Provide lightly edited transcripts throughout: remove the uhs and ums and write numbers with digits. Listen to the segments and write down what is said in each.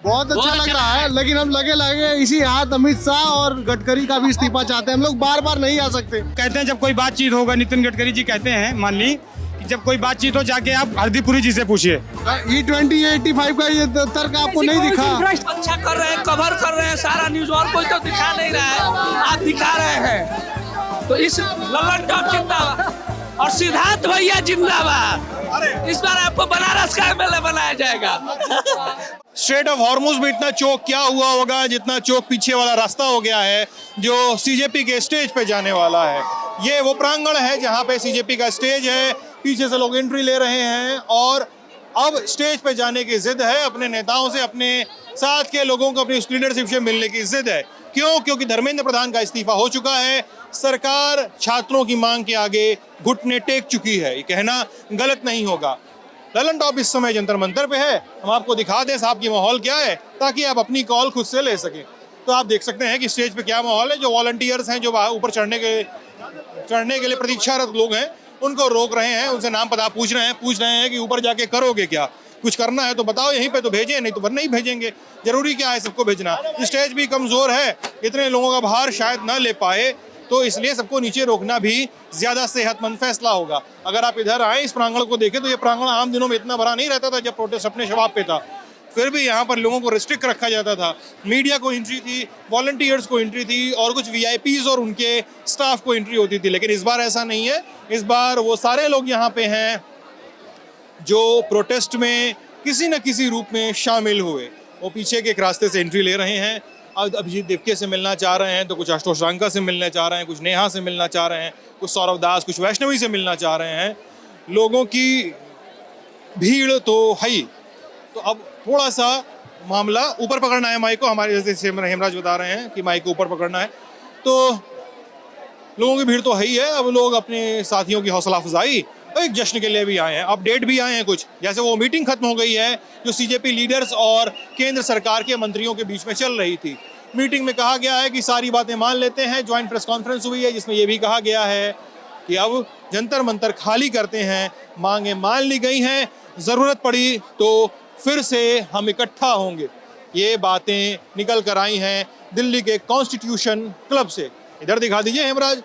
बहुत अच्छा लग रहा है, लेकिन हम लगे इसी हाथ अमित शाह और गडकरी का भी इस्तीफा चाहते हैं। हम लोग बार बार नहीं आ सकते। कहते हैं जब कोई बातचीत होगा, नितिन गडकरी जी कहते हैं, मान ली कि जब कोई बातचीत हो जाके आप हरदीपुरी जी से पूछिए। E20 85 का ये तर्क आपको नहीं दिखा? अच्छा कर रहे हैं, कवर कर रहे हैं सारा न्यूज, और कोई तो दिखा नहीं रहा है, आप दिखा रहे हैं। तो इस ललन टॉप जिंदाबाद और सिद्धार्थ भैया जिंदाबाद। इस बार आपको बनारस का एमएलए बनाया जाएगा। स्ट्रेट ऑफ हॉर्मुज में इतना चौक क्या हुआ होगा जितना चौक पीछे वाला रास्ता हो गया है जो सीजेपी के स्टेज पे जाने वाला है। ये वो प्रांगण है जहां पे सीजेपी का स्टेज है, पीछे से लोग एंट्री ले रहे हैं और अब स्टेज पे जाने की जिद है। अपने नेताओं से, अपने साथ के लोगों को अपनी लीडरशिप से मिलने की जिद है। क्यों? क्योंकि धर्मेंद्र प्रधान का इस्तीफा हो चुका है। सरकार छात्रों की मांग के आगे घुटने टेक चुकी है। ये कहना गलत नहीं होगा। ललन टॉप इस समय जंतर मंतर पे है। हम आपको दिखा दें साहब की माहौल क्या है, ताकि आप अपनी कॉल खुद से ले सकें। तो आप देख सकते हैं कि स्टेज पे क्या माहौल है। जो वॉलंटियर्स हैं, जो ऊपर चढ़ने के लिए प्रतीक्षारत लोग हैं, उनको रोक रहे हैं, उनसे नाम पता पूछ रहे हैं कि ऊपर जाके करोगे क्या, कुछ करना है तो बताओ, यहीं पे तो भेजें, नहीं तो नहीं भेजेंगे। जरूरी क्या है सबको भेजना? स्टेज भी कमजोर है, इतने लोगों का भार शायद ना ले पाए, तो इसलिए सबको नीचे रोकना भी ज्यादा सेहतमंद फैसला होगा। अगर आप इधर आए, इस प्रांगण को देखें, तो ये प्रांगण आम दिनों में इतना भरा नहीं रहता था जब प्रोटेस्ट अपने शबाब पे था। फिर भी यहाँ पर लोगों को रिस्ट्रिक्ट रखा जाता था। मीडिया को एंट्री थी, वॉलंटियर्स को एंट्री थी और कुछ वीआईपीज और उनके स्टाफ को एंट्री होती थी। लेकिन इस बार ऐसा नहीं है। इस बार वो सारे लोग यहाँ पे हैं जो प्रोटेस्ट में किसी न किसी रूप में शामिल हुए। वो पीछे के एक रास्ते से एंट्री ले रहे हैं। अभिजीत देवके से मिलना चाह रहे हैं, तो कुछ आशुतोष रांका से मिलना चाह रहे हैं, कुछ नेहा से मिलना चाह रहे हैं, कुछ सौरव दास, कुछ वैष्णवी से मिलना चाह रहे हैं। लोगों की भीड़ तो है ही। तो अब थोड़ा सा मामला ऊपर पकड़ना है माइक को। हमारे जैसे हेमराज बता रहे हैं कि माइक को ऊपर पकड़ना है, तो लोगों की भीड़ तो है ही है। अब लोग अपने साथियों की हौसला अफजाई, एक जश्न के लिए भी आए हैं, अपडेट भी आए हैं कुछ। जैसे वो मीटिंग खत्म हो गई है जो सीजेपी लीडर्स और केंद्र सरकार के मंत्रियों के बीच में चल रही थी। मीटिंग में कहा गया है कि सारी बातें मान लेते हैं। ज्वाइंट प्रेस कॉन्फ्रेंस हुई है जिसमें यह भी कहा गया है कि अब जंतर मंतर खाली करते हैं, मांगे मान ली गई हैं, जरूरत पड़ी तो फिर से हम इकट्ठा होंगे। ये बातें निकल कर आई हैं दिल्ली के कॉन्स्टिट्यूशन क्लब से। इधर दिखा दीजिए हेमराज,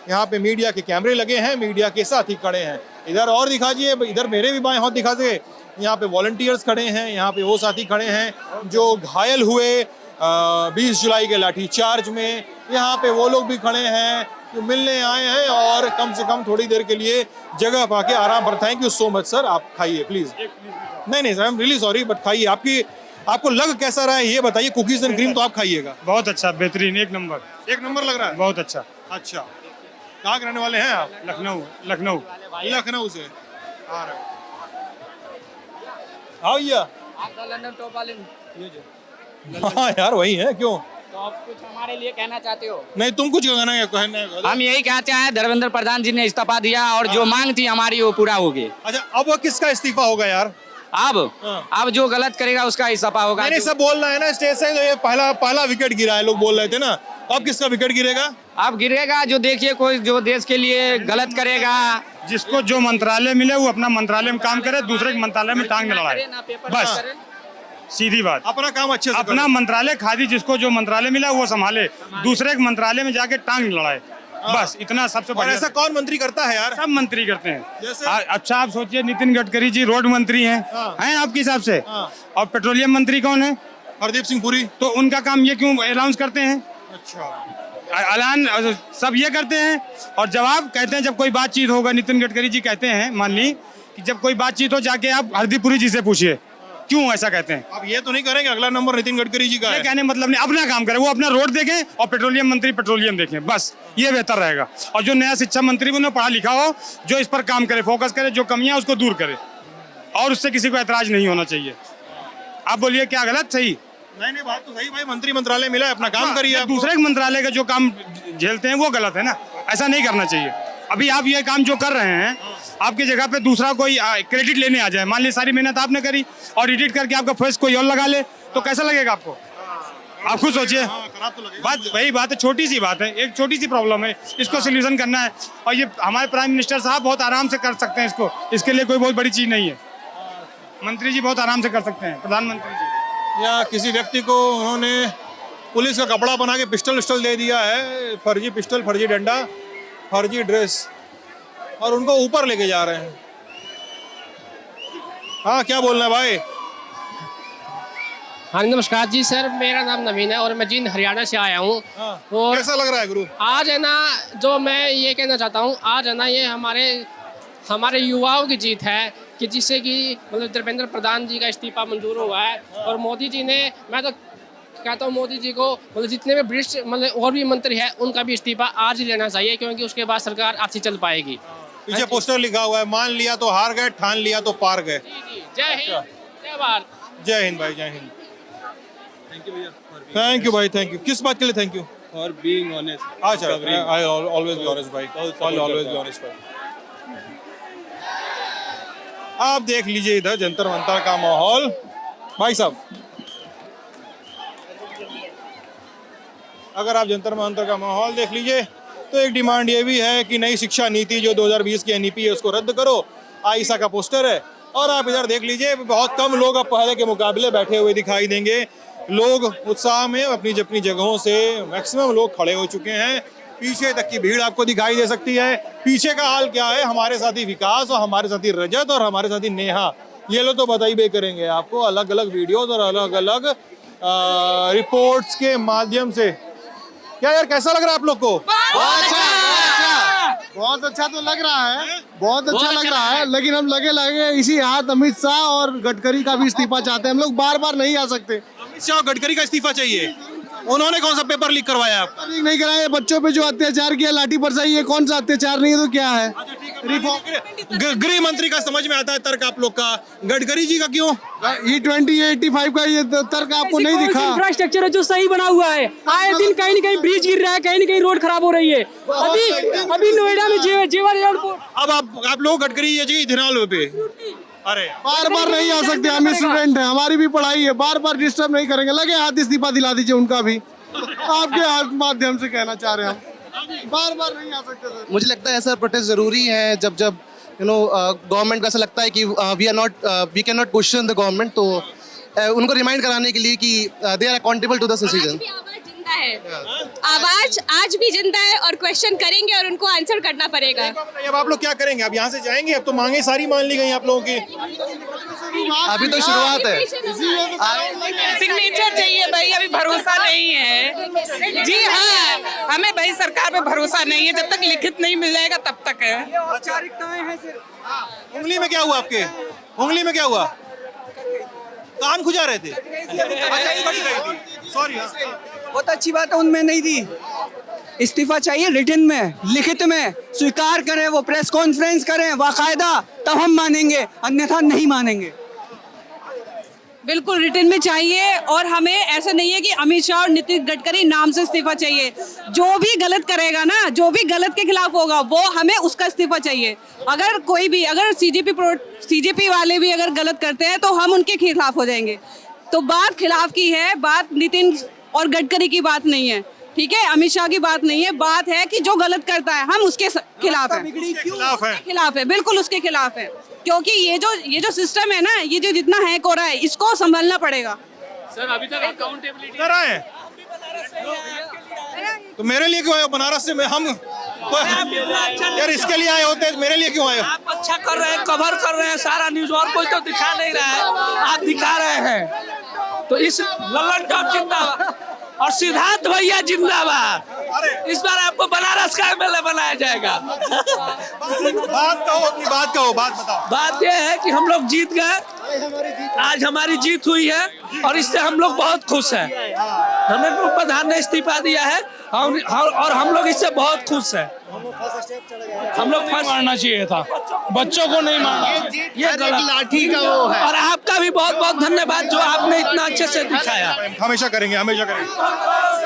यहाँ पे मीडिया के कैमरे लगे हैं, मीडिया के साथ ही खड़े हैं। इधर और दिखा दीजिए, इधर मेरे भी बाएं हाथ दिखा दे, यहाँ पे वॉलंटियर्स खड़े हैं, यहाँ पे वो साथी खड़े हैं जो घायल हुए 20 जुलाई के लाठी चार्ज में। यहाँ पे वो लोग भी खड़े हैं जो मिलने आए हैं और कम से कम थोड़ी देर के लिए जगह पाके आराम पर। Thank you so much sir. आप खाइए प्लीज। नहीं sir, I am really sorry, but खाइए। आपको लग कैसा रहा है ये बताइए। कुकीज एंड क्रीम तो आप खाइएगा। बहुत अच्छा, बेहतरीन, एक नंबर लग रहा है, बहुत अच्छा। अच्छा, कहाँ के रहने वाले हैं आप? लखनऊ से आ रहे हैं। हाँ भैया, लंदन टॉप वाले हाँ यार वही है। क्यों? तो आप कुछ हमारे लिए कहना चाहते हो? नहीं, तुम कुछ कहना है? हम यही कहते हैं, धर्मेंद्र प्रधान जी ने इस्तीफा दिया और जो मांग थी हमारी वो पूरा हो गई। अच्छा, अब किसका इस्तीफा होगा यार? अब जो गलत करेगा उसका इस्तीफा होगा। मैंने सब बोल रहा है ना स्टेज से, तो ये पहला विकेट गिरा है, लोग बोल रहे थे ना। अब किसका विकेट गिरेगा? अब गिरेगा जो देखिए कोई जो देश के लिए गलत करेगा। जिसको जो मंत्रालय मिले वो अपना मंत्रालय में काम करे, दूसरे के मंत्रालय में टांग न लड़ाए, बस सीधी बात। अपना काम अच्छे से अपना मंत्रालय खादी, जिसको जो मंत्रालय मिला वो संभाले, दूसरे के मंत्रालय में जाके टांग लड़ाए, बस इतना सबसे बड़ा। ऐसा कौन मंत्री करता है यार? सब मंत्री करते हैं। जैसे? अच्छा आप सोचिए, नितिन गडकरी जी रोड मंत्री हैं, हैं आपके हिसाब से, और पेट्रोलियम मंत्री कौन है? हरदीप सिंह पुरी। तो उनका काम ये क्यों अनाउंस करते हैं? अच्छा, ऐलान सब ये करते हैं और जवाब कहते हैं जब कोई बातचीत होगा। नितिन गडकरी जी कहते हैं, मान ली कि जब कोई बातचीत हो जाके आप हरदीपुरी जी से पूछिए। क्यों ऐसा कहते हैं? अब ये तो नहीं करेंगे अगला नंबर नितिन गडकरी जी का है। कहने मतलब नहीं, अपना काम करें, वो अपना रोड देखें और पेट्रोलियम मंत्री पेट्रोलियम देखें, बस ये बेहतर रहेगा। और जो नया शिक्षा मंत्री भी उन्हें पढ़ा लिखा हो, जो इस पर काम करे, फोकस करे, जो कमियां उसको दूर करे और उससे किसी को ऐतराज नहीं होना चाहिए। आप बोलिए क्या गलत? सही? नहीं, बात तो सही भाई। मंत्रालय मिला है, अपना काम करिए। दूसरे के मंत्रालय का जो काम झेलते हैं वो गलत है ना, ऐसा नहीं करना चाहिए। अभी आप ये काम जो कर रहे हैं, आपकी जगह पे दूसरा कोई क्रेडिट लेने आ जाए, मान ली सारी मेहनत आपने करी और एडिट करके आपका फेस कोई और लगा ले, तो कैसा लगेगा आपको? आप खुद सोचिए। बात वही बात है, छोटी सी बात है, एक छोटी सी प्रॉब्लम है, इसको सोल्यूशन करना है। और ये हमारे प्राइम मिनिस्टर साहब बहुत आराम से कर सकते हैं इसको, इसके लिए कोई बहुत बड़ी चीज नहीं है। मंत्री जी बहुत आराम से कर सकते हैं, प्रधानमंत्री जी। या किसी व्यक्ति को उन्होंने पुलिस का कपड़ा बना के पिस्टल दे दिया है, फर्जी पिस्टल, फर्जी डंडा, फर्जी ड्रेस, और उनको ऊपर लेके जा रहे हैं। हाँ, क्या बोलना है भाई? हाँ नमस्कार जी सर, मेरा नाम नवीन है और मैं जींद हरियाणा से आया हूँ। और कैसा लग रहा है गुरु? आज है ना, जो मैं ये कहना चाहता हूँ, आज है ना ये हमारे युवाओं की जीत है कि जिससे कि मतलब धर्मेंद्र प्रधान जी का इस्तीफा मंजूर हुआ है। और मोदी जी ने, मैं तो कहता हूँ मोदी जी को मतलब जितने भी वरिष्ठ मतलब और भी मंत्री है उनका भी इस्तीफा आज ही लेना चाहिए, क्योंकि उसके बाद सरकार अच्छी चल पाएगी। पीछे पोस्टर लिखा हुआ है, मान लिया तो हार गए, ठान लिया तो पार गए। जय हिंद, जय भारत। जय हिंद भाई, जय हिंद। थैंक यू भाई, थैंक यू। किस बात के लिए थैंक यू? और बीइंग ऑनेस्ट। अच्छा, आई ऑलवेज बी ऑनेस्ट भाई, ऑलवेज बी ऑनेस्ट भाई। आप देख लीजिए इधर जंतर मंतर का माहौल। भाई साहब, अगर आप जंतर मंतर का माहौल देख लीजिए तो एक डिमांड ये भी है कि नई शिक्षा नीति जो 2020 की एनईपी है उसको रद्द करो। आईसा का पोस्टर है। और आप इधर देख लीजिए, बहुत कम लोग अब पहले के मुकाबले बैठे हुए दिखाई देंगे। लोग उत्साह में अपनी अपनी जगहों से मैक्सिमम लोग खड़े हो चुके हैं। पीछे तक की भीड़ आपको दिखाई दे सकती है। पीछे का हाल क्या है? हमारे साथी विकास और हमारे साथी रजत और हमारे साथी नेहा, ये लोग तो बताइए करेंगे आपको अलग अलग वीडियोस और अलग अलग रिपोर्ट्स के माध्यम से। क्या यार, कैसा लग रहा है आप लोग को? बहुत अच्छा तो लग रहा है, बहुत अच्छा लग रहा है, लेकिन हम लगे इसी हाथ अमित शाह और गडकरी का भी इस्तीफा चाहते हैं। हम लोग बार बार नहीं आ सकते। अमित शाह और गडकरी का इस्तीफा चाहिए। उन्होंने कौन सा पेपर लीक करवाया आपको? नहीं कराया। बच्चों पे जो अत्याचार किया, लाठी बरसाई, ये कौन सा अत्याचार नहीं है तो क्या है? गृह मंत्री का समझ में आता है तर्क आप लोग का, गडकरी जी का क्यों? E20 85 का ये तर्क आपको नहीं दिखा? इंफ्रास्ट्रक्चर है जो सही बना हुआ है, आए दिन कहीं न कहीं ब्रिज गिर रहा है, कहीं न कहीं रोड खराब हो रही है। अभी नोएडा में जेवर एयरपोर्ट। अब आप लोग गडकरी जी धिनाल पे, अरे बार बार नहीं आ सकते। हम स्टूडेंट हैं, हमारी भी पढ़ाई है, बार बार डिस्टर्ब नहीं करेंगे। लगे हाथ इस्तीफा दिला दीजिए उनका भी। आपके माध्यम से कहना चाह रहे हैं हम, बार बार नहीं आ सकते सर। मुझे लगता है ऐसा प्रोटेस्ट जरूरी है जब गवर्नमेंट को ऐसा लगता है कि we can not question the government, तो उनको रिमाइंड कराने के लिए कि they are accountable to the decision. आवाज आज भी जिंदा है और क्वेश्चन करेंगे और उनको आंसर करना पड़ेगा। अब आप लोग क्या करेंगे? अब यहाँ से जाएंगे? अब तो मांगे सारी मान ली गई आप लोगों की। अभी तो शुरुआत है। सिग्नेचर चाहिए भाई, अभी भरोसा नहीं है। जी हाँ, हमें भाई सरकार पे भरोसा नहीं है। जब तक लिखित नहीं मिल जाएगा तब तक है। उंगली में क्या हुआ आपके? उंगली में क्या हुआ? कान खुजा रहे थे? सॉरी। बहुत अच्छी बात है, उनमें नहीं दी। इस्तीफा चाहिए रिटन में, लिखित में स्वीकार करें, वो प्रेस कॉन्फ्रेंस करें बाकायदा, तब हम मानेंगे, अन्यथा नहीं मानेंगे। बिल्कुल रिटर्न में चाहिए। और हमें ऐसा नहीं है कि अमित शाह और नितिन गडकरी नाम से इस्तीफा चाहिए। जो भी गलत करेगा ना, जो भी गलत के खिलाफ होगा, वो हमें उसका इस्तीफा चाहिए। अगर कोई भी, अगर सीजेपी वाले भी अगर गलत करते हैं तो हम उनके खिलाफ हो जाएंगे। तो बात खिलाफ की है, बात नितिन और गडकरी की बात नहीं है, ठीक है? अमित शाह की बात नहीं है। बात है कि जो गलत करता है हम उसके खिलाफ हैं। खिलाफ है, बिल्कुल उसके खिलाफ है। क्योंकि ये जो सिस्टम है ना, ये जो जितना हैक हो रहा है, इसको संभालना पड़ेगा। सर अभी तक अकाउंटेबिलिटी तो मेरे लिए क्यों आए हो? बनारस से हम यार इसके लिए आए होते, मेरे लिए क्यों आए हो? आप अच्छा कर रहे हैं, कवर कर रहे हैं सारा न्यूज, और कोई तो दिखा नहीं रहा है, आप दिखा रहे हैं। तो इस लल्लन टॉप जिंदाबाद और सिद्धार्थ भैया जिंदाबाद। इस बार आपको बनारस का एमएलए बनाया जाएगा। बात कहो, अपनी बात कहो, बात बताओ। बात यह है कि हम लोग जीत गए, आज हमारी जीत हुई है और इससे हम लोग बहुत खुश हैं। हमें प्रधान ने इस्तीफा दिया है और हम लोग इससे बहुत खुश हैं। हम लोग फर्स्ट मारना चाहिए था, बच्चों को नहीं मारना। ये लाठी का वो है। और आपका भी बहुत बहुत धन्यवाद जो आपने इतना अच्छे से दिखाया। हमेशा करेंगे, हमेशा करेंगे।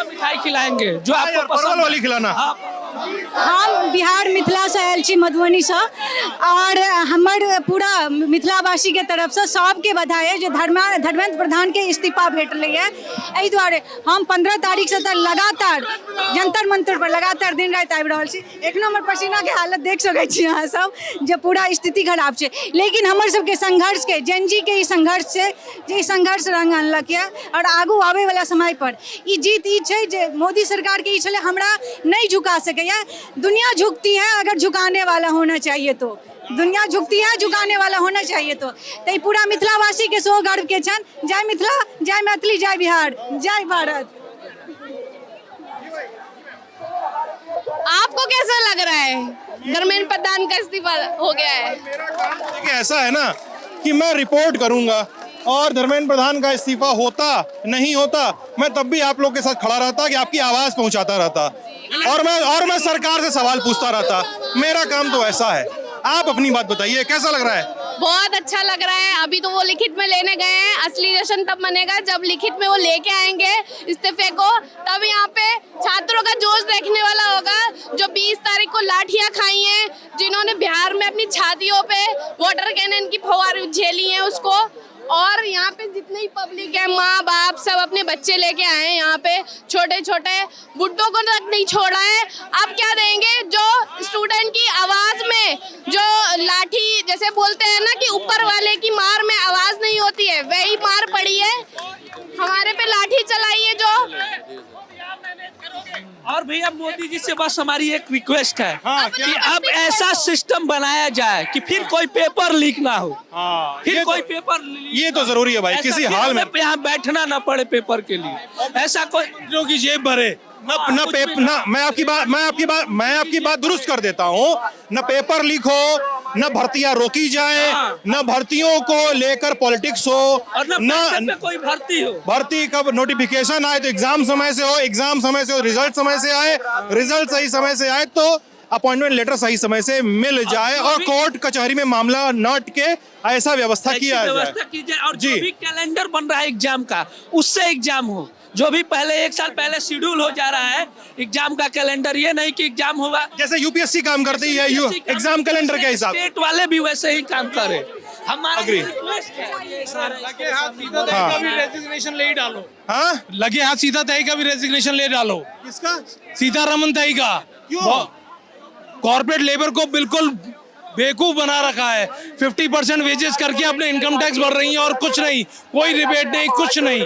मिठाई खिलाएंगे जो आपको परवल वाली खिलाना। हाँ। हम बिहार मिथिला से आयल छी मधुबनी से और हमर पूरा मिथिलावासी के तरफ से सबके बधाई है जो धर्मेंद्र प्रधान के इस्तीफा भेटलै है। एहि दुआरे हम 15 तारीख से तक लगातार जंतर मंतर पर लगातार दिन रात आबि रहल छी। एखनो हमर पसीना के हालत देख सकै छी अहाँ सब जे पूरा स्थिति खराब छै, लेकिन हमर सबके संघर्ष के जेनजी के ई संघर्ष छै जे ई संघर्ष रंग अनलक है और आगू आवे वाला समय पर ई जीत ई छै जे मोदी सरकार के ई छले हमरा नहीं झुका सकैया। दुनिया झुकती है अगर झुकाने वाला होना चाहिए तो, दुनिया झुकती है झुकाने वाला होना चाहिए तो पूरा मिथिलावासी के सो गर्व के छन। जय मिथिला, जय मैथिली, जय बिहार, जय भारत। आपको कैसा लग रहा है धर्मेंद्र प्रधान का इस्तीफा हो गया है? मेरा काम देखिए ऐसा है ना कि मैं रिपोर्ट करूंगा और धर्मेंद्र प्रधान का इस्तीफा होता नहीं होता मैं तब भी आप लोग के साथ खड़ा रहता कि आपकी आवाज पहुंचाता रहता और मैं सरकार से सवाल पूछता रहता। मेरा काम तो ऐसा है। आप अपनी बात बताइए, कैसा लग रहा है? बहुत अच्छा लग रहा है। अभी तो वो लिखित में लेने गए हैं, असली जश्न तब मनेगा जब लिखित में वो लेके आएंगे इस्तीफे को, तब यहाँ पे छात्रों का जोश देखने वाला होगा जो 20 तारीख को लाठियां खाई हैं, जिन्होंने बिहार में अपनी छातियों पे वाटर कैनन की फव्वारी झेली है उसको। और यहाँ पे जितनी पब्लिक है, माँ बाप सब अपने बच्चे लेके आए हैं यहाँ पे, छोटे छोटे बुड्ढों को तक नहीं छोड़ा है। अब क्या देंगे जो स्टूडेंट की आवाज में जो लाठी जैसे बोलते हैं ना कि ऊपर वाले की मार में आवाज नहीं होती है, वही मार पड़ी है हमारे पे, लाठी चलाई है जो। और भैया मोदी जी से बस हमारी एक रिक्वेस्ट है कि क्या? अब ऐसा सिस्टम बनाया जाए कि फिर कोई पेपर लीक ना हो। फिर ये कोई तो- पेपर ये तो जरूरी है भाई, ऐसा किसी फिर हाल में हमें यहाँ बैठना ना पड़े पेपर के लिए। ऐसा कोई मंत्रियों की जेब भरे मैं आपकी बात दुरुस्त कर देता हूँ। न पेपर लीक हो, न भर्तियां रोकी जाए, न भर्तियों को लेकर पॉलिटिक्स हो, और न कोई भर्ती हो। भर्ती कब नोटिफिकेशन आए तो एग्जाम समय से हो, एग्जाम समय से हो, रिजल्ट समय से आए, रिजल्ट सही समय से आए तो अपॉइंटमेंट लेटर सही समय से मिल जाए और कोर्ट कचहरी में मामला न अटके, ऐसा व्यवस्था किया जाए। और जो भी कैलेंडर बन रहा है एग्जाम का, उससे एग्जाम हो। जो भी पहले एक साल पहले शेड्यूल हो जा रहा है एग्जाम का कैलेंडर, ये नहीं कि एग्जाम होगा जैसे यूपीएससी काम करती है एग्जाम कैलेंडर के हिसाब। स्टेट वाले भी वैसे ही काम करें। हमारा Agree. रिक्वेस्ट है। रेजिग्नेशन ले डालो। हाँ, लगे हाथ सीधा तय का भी रेजिग्नेशन ले डालो। किसका? सीतारमन तय का। क्यों? कॉर्पोरेट लेबर को बिल्कुल बेवकूफ बना रखा है। 50% वेजेस करके अपने इनकम टैक्स भर रही है और कुछ नहीं, कोई रिबेट नहीं, कुछ नहीं,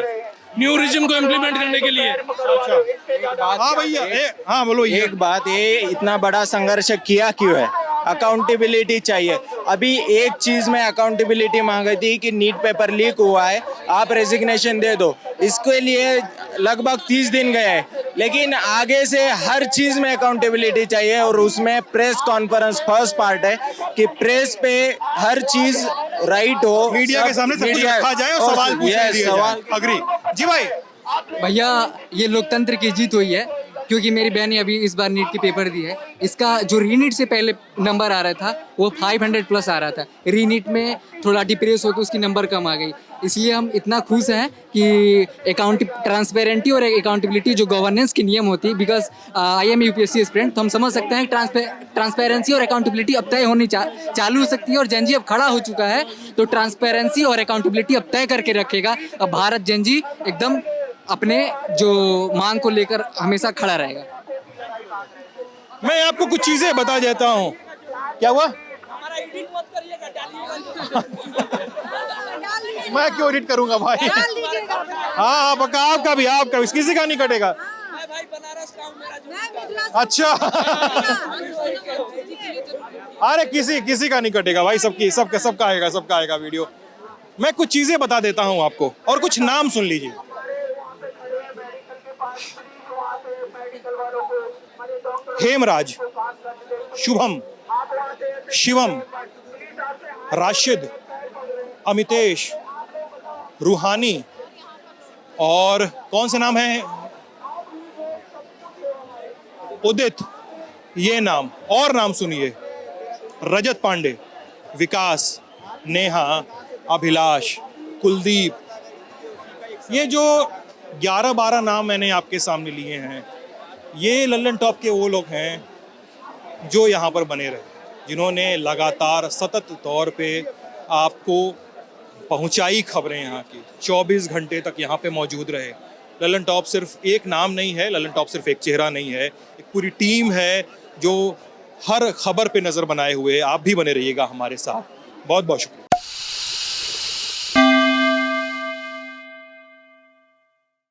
न्यू रिजिम को इम्प्लीमेंट करने के लिए। हाँ भैया, हाँ बोलो। एक बात, ये इतना बड़ा संघर्ष किया क्यों है? अकाउंटेबिलिटी चाहिए। अभी एक चीज में अकाउंटेबिलिटी मांगी थी कि नीट पेपर लीक हुआ है, आप रेजिग्नेशन दे दो, इसके लिए लगभग 30 दिन गए हैं, लेकिन आगे से हर चीज में अकाउंटेबिलिटी चाहिए। और उसमें प्रेस कॉन्फ्रेंस फर्स्ट पार्ट है कि प्रेस पे हर चीज राइट हो, मीडिया के सामने सब कुछ रखा जाए और सवाल पूछे दिए जाए। अग्री जी भाई। भैया ये लोकतंत्र की जीत हुई है, क्योंकि मेरी बहन ने अभी इस बार नीट की पेपर दी है। इसका जो रीनीट से पहले नंबर आ रहा था वो 500 प्लस आ रहा था, रीनीट में थोड़ा डिप्रेस होकर उसकी नंबर कम आ गई। इसलिए हम इतना खुश हैं कि ट्रांसपेरेंटी और अकाउंटेबिलिटी जो गवर्नेंस की नियम होती है, because I am UPSC aspirant, तो हम समझ सकते हैं ट्रांसपेरेंसी और अकाउंटेबिलिटी अब तय होनी चालू हो सकती है। और जेनजी अब खड़ा हो चुका है, तो ट्रांसपेरेंसी और अकाउंटेबिलिटी अब तय करके रखेगा। अब भारत जेनजी एकदम अपने जो मांग को लेकर हमेशा खड़ा रहेगा। मैं आपको कुछ चीजें बता देता हूँ। क्या हुआ? मैं क्यों एडिट करूंगा भाई? हाँ पक्का, आपका भी किसी का नहीं कटेगा। अच्छा अरे किसी का नहीं कटेगा भाई, सबका आएगा वीडियो। मैं कुछ चीजें बता देता हूँ आपको और कुछ नाम सुन लीजिए। हेमराज, शुभम, शिवम, राशिद, अमितेश, रूहानी और कौन से नाम है, उदित, ये नाम और नाम सुनिए, रजत पांडे, विकास, नेहा, अभिलाष, कुलदीप। ये जो 11-12 नाम मैंने आपके सामने लिए हैं, ये लल्लन टॉप के वो लोग हैं जो यहाँ पर बने रहे, जिन्होंने लगातार सतत तौर पे आपको पहुँचाई खबरें यहाँ की, 24 घंटे तक यहाँ पे मौजूद रहे। ललन टॉप सिर्फ एक नाम नहीं है, ललन टॉप सिर्फ एक चेहरा नहीं है, एक पूरी टीम है जो हर खबर पे नज़र बनाए हुए। आप भी बने रहिएगा हमारे साथ। बहुत बहुत शुक्रिया।